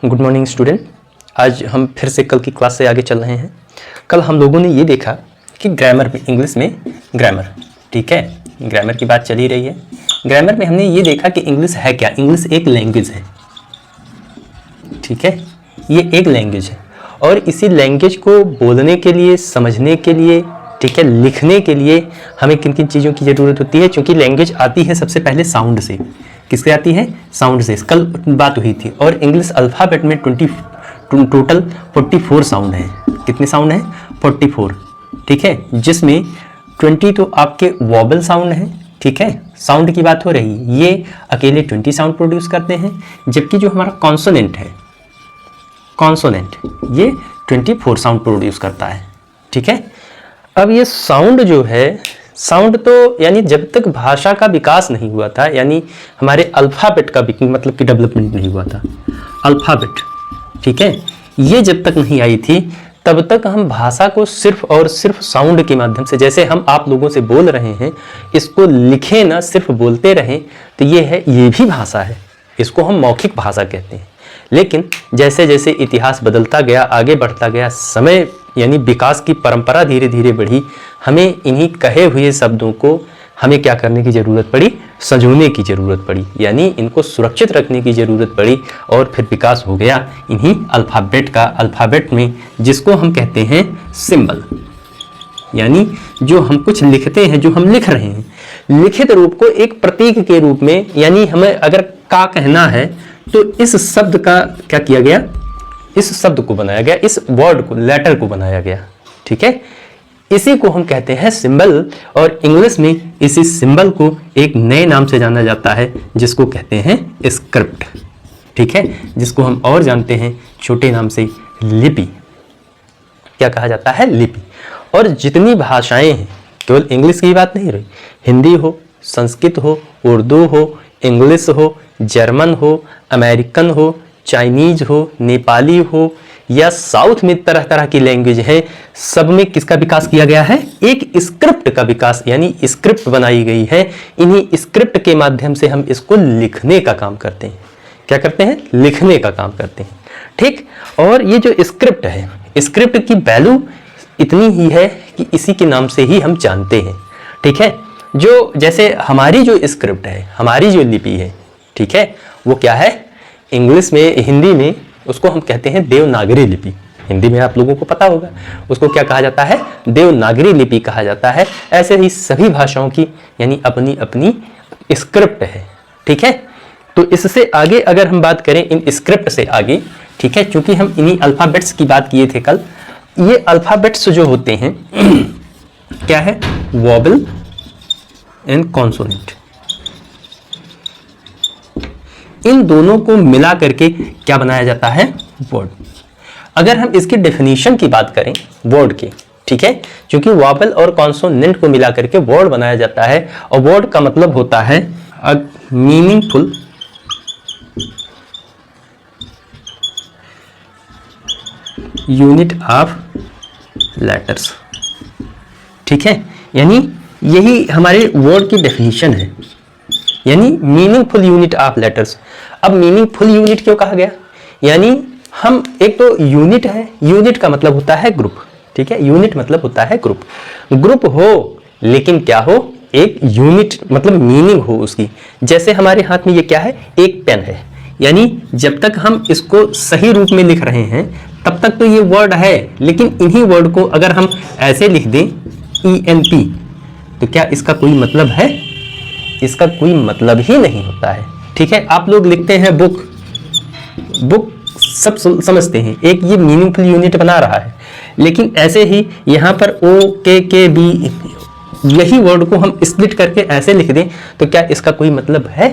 Good morning student. आज हम फिर से कल की क्लास से आगे चल रहे हैं। कल हम लोगों ने ये देखा कि ग्रामर में, इंग्लिश में ग्रामर, ठीक है, ग्रामर की बात चल ही रही है। ग्रामर में हमने ये देखा कि इंग्लिश है क्या। इंग्लिश एक लैंग्वेज है, ठीक है, ये एक लैंग्वेज है और इसी लैंग्वेज को बोलने के लिए, समझने के लिए, ठीक है, लिखने के लिए हमें किन किन चीज़ों की ज़रूरत होती है। क्योंकि लैंग्वेज आती है सबसे पहले साउंड से। किससे आती है? साउंड से। कल बात हुई थी। और इंग्लिश अल्फ़ाबेट में टोटल 44 साउंड है। कितने साउंड हैं? 44, ठीक है, जिसमें 20 तो आपके वॉबल साउंड है, ठीक है, साउंड की बात हो रही है, ये अकेले 20 साउंड प्रोड्यूस करते हैं। जबकि जो हमारा कॉन्सोनेंट है, कॉन्सोनेंट, ये 24 साउंड प्रोड्यूस करता है, ठीक है। अब ये साउंड जो है, साउंड तो यानी जब तक भाषा का विकास नहीं हुआ था, यानी हमारे अल्फ़ाबेट का मतलब कि डेवलपमेंट नहीं हुआ था, अल्फ़ाबेट, ठीक है, ये जब तक नहीं आई थी तब तक हम भाषा को सिर्फ और सिर्फ साउंड के माध्यम से, जैसे हम आप लोगों से बोल रहे हैं, इसको लिखे ना सिर्फ बोलते रहें तो ये है, ये भी भाषा है, इसको हम मौखिक भाषा कहते हैं। लेकिन जैसे जैसे इतिहास बदलता गया, आगे बढ़ता गया, समय यानी विकास की परंपरा धीरे धीरे बढ़ी, हमें इन्हीं कहे हुए शब्दों को हमें क्या करने की ज़रूरत पड़ी? संजोने की ज़रूरत पड़ी, यानी इनको सुरक्षित रखने की ज़रूरत पड़ी। और फिर विकास हो गया इन्हीं अल्फ़ाबेट का, अल्फ़ाबेट में जिसको हम कहते हैं सिंबल, यानी जो हम कुछ लिखते हैं, जो हम लिख रहे हैं, लिखित रूप को एक प्रतीक के रूप में, यानी हमें अगर का कहना है तो इस शब्द का क्या किया गया? इस शब्द को बनाया गया, इस वर्ड को, लेटर को बनाया गया, ठीक है, इसी को हम कहते हैं सिंबल। और इंग्लिश में इसी सिंबल को एक नए नाम से जाना जाता है जिसको कहते हैं स्क्रिप्ट, ठीक है, जिसको हम और जानते हैं छोटे नाम से लिपि। क्या कहा जाता है? लिपि। और जितनी भाषाएं हैं, केवल इंग्लिश की बात नहीं रही, हिंदी हो, संस्कृत हो, उर्दू हो, इंग्लिश हो, जर्मन हो, अमेरिकन हो, चाइनीज हो, नेपाली हो, या साउथ में तरह तरह की लैंग्वेज है, सब में किसका विकास किया गया है? एक स्क्रिप्ट का विकास, यानी स्क्रिप्ट बनाई गई है। इन्हीं स्क्रिप्ट के माध्यम से हम इसको लिखने का काम करते हैं। क्या करते हैं? लिखने का काम करते हैं, ठीक। और ये जो स्क्रिप्ट है, स्क्रिप्ट की वैल्यू इतनी ही है कि इसी के नाम से ही हम जानते हैं, ठीक है। जो जैसे हमारी जो स्क्रिप्ट है, हमारी जो लिपि है, ठीक है, वो क्या है? इंग्लिश में, हिंदी में उसको हम कहते हैं देवनागरी लिपि। हिंदी में आप लोगों को पता होगा उसको क्या कहा जाता है? देवनागरी लिपि कहा जाता है। ऐसे ही सभी भाषाओं की यानी अपनी अपनी स्क्रिप्ट है, ठीक है। तो इससे आगे अगर हम बात करें, इन स्क्रिप्ट से आगे, ठीक है, क्योंकि हम इन्हीं अल्फ़ाबेट्स की बात किए थे कल। ये अल्फ़ाबेट्स जो होते हैं क्या है? वॉबल एंड कॉन्सोनेंट, इन दोनों को मिला करके क्या बनाया जाता है? वर्ड। अगर हम इसकी डेफिनेशन की बात करें वर्ड की, ठीक है, क्योंकि वॉबल और कॉन्सोनेंट को मिला करके वर्ड बनाया जाता है। और वर्ड का मतलब होता है मीनिंगफुल यूनिट ऑफ लेटर्स, ठीक है, यानी यही हमारे वर्ड की डेफिनेशन है, यानी मीनिंगफुल यूनिट ऑफ लेटर्स। अब मीनिंगफुल यूनिट क्यों कहा गया? यानी हम, एक तो यूनिट है, यूनिट का मतलब होता है ग्रुप, ठीक है, यूनिट मतलब होता है ग्रुप। ग्रुप हो लेकिन क्या हो? एक यूनिट, मतलब मीनिंग हो उसकी। जैसे हमारे हाथ में ये क्या है? एक पेन है, यानी जब तक हम इसको सही रूप में लिख रहे हैं तब तक तो ये वर्ड है, लेकिन इन्हीं वर्ड को अगर हम ऐसे लिख दें ENP, तो क्या इसका कोई मतलब है? इसका कोई मतलब ही नहीं होता है, ठीक है। आप लोग लिखते हैं बुक, बुक सब समझते हैं, एक ये मीनिंगफुल यूनिट बना रहा है, लेकिन ऐसे ही यहाँ पर OKKB, यही वर्ड को हम स्प्लिट करके ऐसे लिख दें तो क्या इसका कोई मतलब है?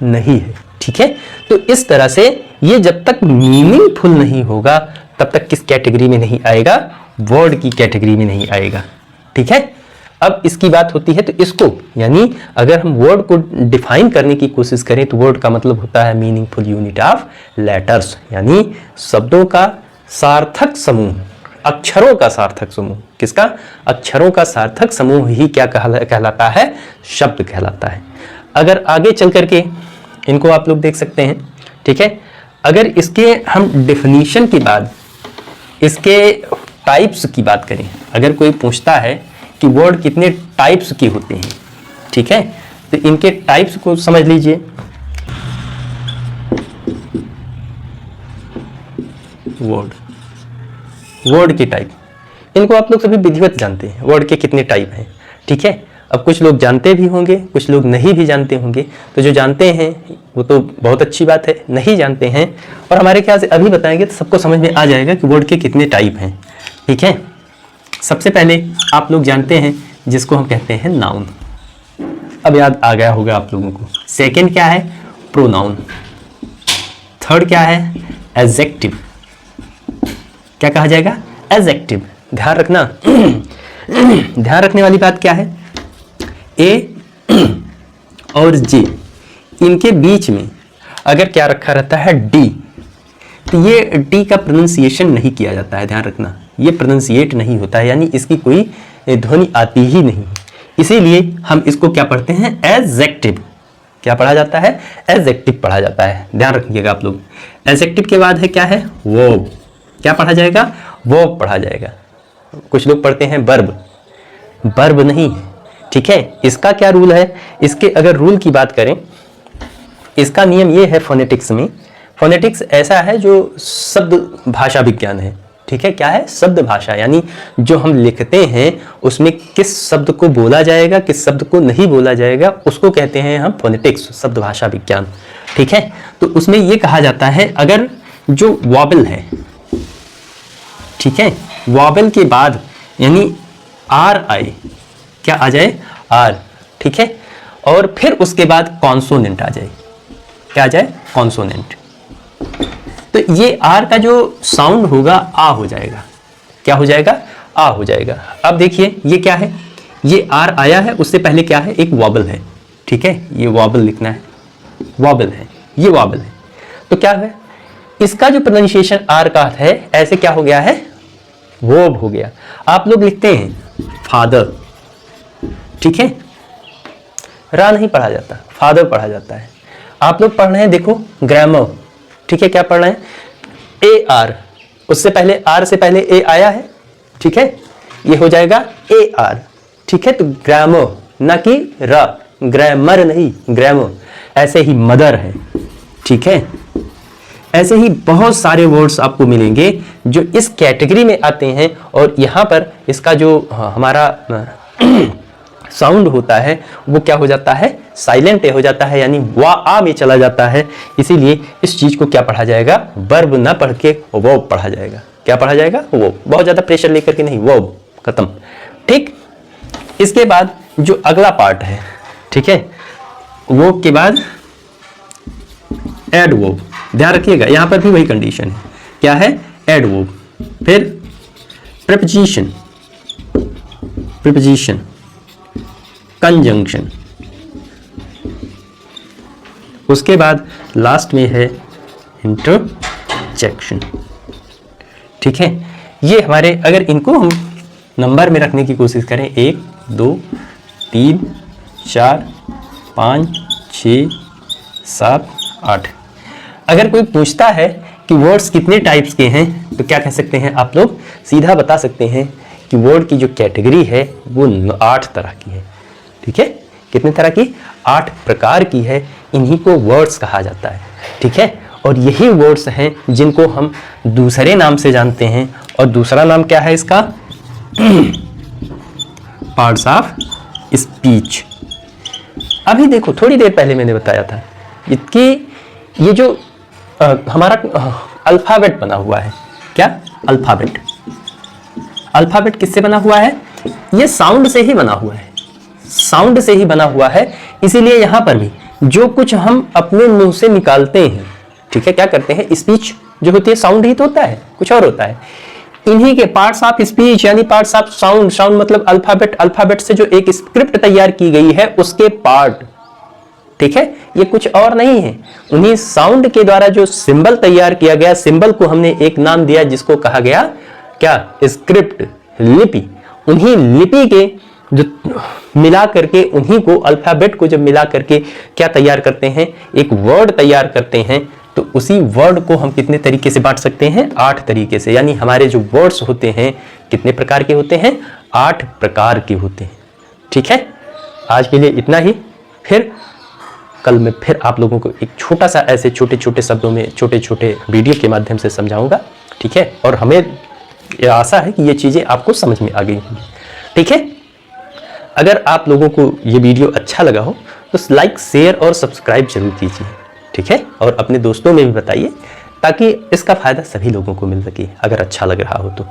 नहीं है, ठीक है। तो इस तरह से ये जब तक मीनिंगफुल नहीं होगा तब तक किस कैटेगरी में नहीं आएगा? वर्ड की कैटेगरी में नहीं आएगा, ठीक है। अब इसकी बात होती है तो इसको, यानी अगर हम वर्ड को डिफाइन करने की कोशिश करें तो वर्ड का मतलब होता है मीनिंगफुल यूनिट ऑफ लेटर्स, यानी शब्दों का सार्थक समूह, अक्षरों का सार्थक समूह। किसका? अक्षरों का सार्थक समूह ही क्या कहलाता है? शब्द कहलाता है। अगर आगे चल करके इनको आप लोग देख सकते हैं, ठीक है। अगर इसके हम डेफिनेशन की बाद इसके टाइप्स की बात करें, अगर कोई पूछता है कि वर्ड कितने टाइप्स के होते हैं, ठीक है, तो इनके टाइप्स को समझ लीजिए। वर्ड के टाइप, इनको आप लोग सभी विधिवत जानते हैं, वर्ड के कितने टाइप हैं, ठीक है। अब कुछ लोग जानते भी होंगे, कुछ लोग नहीं भी जानते होंगे, तो जो जानते हैं वो तो बहुत अच्छी बात है, नहीं जानते हैं और हमारे ख्याल से अभी बताएंगे तो सबको समझ में आ जाएगा कि वर्ड के कितने टाइप हैं, ठीक है। सबसे पहले आप लोग जानते हैं जिसको हम कहते हैं नाउन, अब याद आ गया होगा आप लोगों को। सेकेंड क्या है? प्रोनाउन। थर्ड क्या है? एडजेक्टिव। क्या कहा जाएगा? एडजेक्टिव। ध्यान रखना ध्यान रखने वाली बात क्या है, ए और जे, इनके बीच में अगर क्या रखा रहता है? डी, तो ये डी का प्रोनाउंसिएशन नहीं किया जाता है, ध्यान रखना, ये प्रोनाउंसिएट नहीं होता है, यानी इसकी कोई ध्वनि आती ही नहीं, इसीलिए हम इसको क्या पढ़ते हैं? एडजेक्टिव। क्या पढ़ा जाता है? एडजेक्टिव पढ़ा जाता है, ध्यान रखिएगा आप लोग। एडजेक्टिव के बाद है क्या है? वर्ब। क्या पढ़ा जाएगा? वर्ब पढ़ा जाएगा। कुछ लोग पढ़ते हैं वर्ब, वर्ब नहीं है, ठीक है। इसका क्या रूल है? इसके अगर रूल की बात करें, इसका नियम ये है फोनेटिक्स में, फोनेटिक्स ऐसा है जो शब्द भाषा विज्ञान है, ठीक है। क्या है? शब्द भाषा, यानी जो हम लिखते हैं उसमें किस शब्द को बोला जाएगा, किस शब्द को नहीं बोला जाएगा, उसको कहते हैं हम फोनेटिक्स, शब्द भाषा विज्ञान, ठीक है। तो उसमें ये कहा जाता है अगर जो वॉबल है, ठीक है, वॉबल के बाद यानी आर आए, क्या आ जाए? आर, ठीक है, और फिर उसके बाद कॉन्सोनेंट आ जाए। क्या आ जाए? कॉन्सोनेंट। तो ये आर का जो साउंड होगा आ हो जाएगा। क्या हो जाएगा? आ हो जाएगा। अब देखिए ये क्या है? ये आर आया है, उससे पहले क्या है? एक वॉबल है, ठीक है, ये वॉबल लिखना है, वॉबल है, ये वॉबल है। तो क्या है? इसका जो प्रोनाउंसिएशन आर का है, ऐसे क्या हो गया है? वर्ब हो गया। आप लोग लिखते हैं फादर, ठीक है, रा नहीं पढ़ा जाता, फादर पढ़ा जाता है। आप लोग पढ़ रहे हैं, देखो ग्रामर, ठीक है, क्या पढ़ रहे हैं? ए आर, उससे पहले आर से पहले ए आया है, ठीक है, ये हो जाएगा ए आर, ठीक है। तो ग्रामर ना कि रा, ग्रामर नहीं, ग्रामर। ऐसे ही मदर है, ठीक है। ऐसे ही बहुत सारे वर्ड्स आपको मिलेंगे जो इस कैटेगरी में आते हैं और यहाँ पर इसका जो हमारा साउंड होता है वो क्या हो जाता है? साइलेंट हो जाता है, यानी वा आ में चला जाता है। इसीलिए इस चीज को क्या पढ़ा जाएगा? वर्ब ना पढ़ के वर्ब पढ़ा जाएगा। क्या पढ़ा जाएगा? वर्ब। बहुत ज्यादा प्रेशर लेकर के नहीं, वर्ब, खत्म, ठीक। इसके बाद जो अगला पार्ट है, ठीक है, वर्ब के बाद एडवर्ब। ध्यान रखिएगा, यहां पर भी वही कंडीशन है। क्या है? एडवर्ब। फिर प्रीपोजिशन, प्रीपोजिशन, कंजंक्शन, उसके बाद लास्ट में है इंटरजेक्शन, ठीक है। ये हमारे, अगर इनको हम नंबर में रखने की कोशिश करें, 1 2 3 4 5 6 7 8, अगर कोई पूछता है कि वर्ड्स कितने टाइप्स के हैं तो क्या कह सकते हैं आप लोग? सीधा बता सकते हैं कि वर्ड की जो कैटेगरी है वो 8 तरह की है, ठीक है। कितने तरह की? 8 प्रकार की है। इन्हीं को वर्ड्स कहा जाता है, ठीक है। और यही वर्ड्स हैं जिनको हम दूसरे नाम से जानते हैं, और दूसरा नाम क्या है इसका? Parts of speech. अभी देखो, थोड़ी देर पहले मैंने बताया था कि ये जो हमारा अल्फाबेट बना हुआ है, क्या? अल्फाबेट। अल्फाबेट किससे बना हुआ है? ये साउंड से ही बना हुआ है, साउंड से ही बना हुआ है। इसीलिए यहां पर भी जो कुछ हम अपने मुंह से निकालते हैं, ठीक है, क्या करते हैं? स्पीच जो होती है साउंड ही तो होता है, कुछ और होता है। इन्हीं के पार्ट्स ऑफ स्पीच यानी पार्ट्स ऑफ साउंड, साउंड मतलब अल्फाबेट, अल्फाबेट से जो एक स्क्रिप्ट तैयार की गई है उसके पार्ट, ठीक है, ये कुछ और नहीं है। उन्हीं साउंड के द्वारा जो सिंबल तैयार किया गया, सिंबल को हमने एक नाम दिया जिसको कहा गया क्या? स्क्रिप्ट, लिपि। उन्हीं लिपि के जो मिला करके, उन्हीं को, अल्फाबेट को जब मिला करके क्या तैयार करते हैं? एक वर्ड तैयार करते हैं, तो उसी वर्ड को हम कितने तरीके से बांट सकते हैं? 8 तरीके से। यानी हमारे जो वर्ड्स होते हैं कितने प्रकार के होते हैं? 8 प्रकार के होते हैं। ठीक है, आज के लिए इतना ही। फिर कल मैं फिर आप लोगों को एक छोटा सा ऐसे छोटे छोटे शब्दों में छोटे छोटे वीडियो के माध्यम से समझाऊंगा। ठीक है, और हमें यह आशा है कि ये चीज़ें आपको समझ में आ गई होंगी। ठीक है, अगर आप लोगों को ये वीडियो अच्छा लगा हो तो लाइक, शेयर और सब्सक्राइब जरूर कीजिए। ठीक है, और अपने दोस्तों में भी बताइए ताकि इसका फ़ायदा सभी लोगों को मिल सके अगर अच्छा लग रहा हो तो।